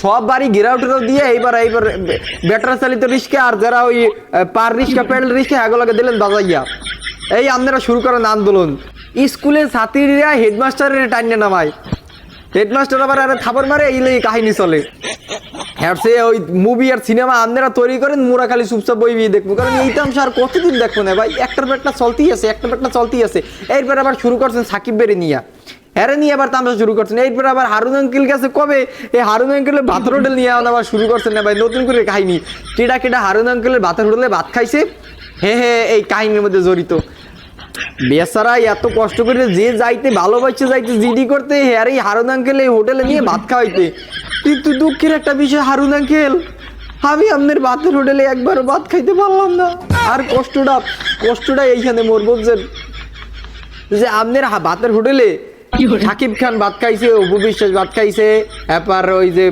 সব বাড়ি ঘেরাও টেরাও দিয়ে এইবার ব্যাটারি চালিত রিক্সা আর যারা ওই পার রিক্সা প্যাডেল রিক্সা এগুলোকে দিলেন বাজাইয়া। এই আপনারা শুরু করেন আন্দোলন। স্কুলে ছাত্রীরা হেডমাস্টারের টাইনে নামায়, হেডমাস্টার আবার আরে থাপড় মারে, এই কাহিনী চলে। সে ওই মুভি আর সিনেমা আপনারা তৈরি করেন, মোরা খালি চুপচাপ বই দেখবো, কারণ এই তামসা আর কতদিন দেখবো না ভাই, একটার পর একটা চলতেই আছে, একটার পর একটা চলতেই আছে। এরপর আবার শুরু করছেন সাকিব বেরে নিয়া, হ্যারে নিয়ে আবার তামসা শুরু করছেন। এরপর আবার হারুন আঙ্কেল গেছে কবে, এই হারুন আঙ্কেলের ভাতের হোটেল নিয়ে আবার শুরু করছেন না ভাই, নতুন করে কাহিনী। কেডা কেডা হারুন আঙ্কেলের ভাতের হোটেলে ভাত খাইছে, হ্যাঁ এই কাহিনীর মধ্যে জড়িত। বেচারা এত কষ্ট করে যে যাইতে ভালোবাসছে, যাইতে জিডি করতে, হ্যাঁ এই হারুন আঙ্কেল এই হোটেলে নিয়ে ভাত খাওয়াইতে। কিন্তু দুঃখের একটা বিষয় হারুন আঙ্কেল, আমি আপনার ভাতের হোটেলে একবারও ভাত খাইতে পারলাম না। আর কষ্টটা এইখানে মোর বুঝছেন, যে আপনার ভাতের হোটেলে সাকিব খান ভাত খাইছে, অপু বিশ্বাস ভাত খাইছে, এরপর ওই যে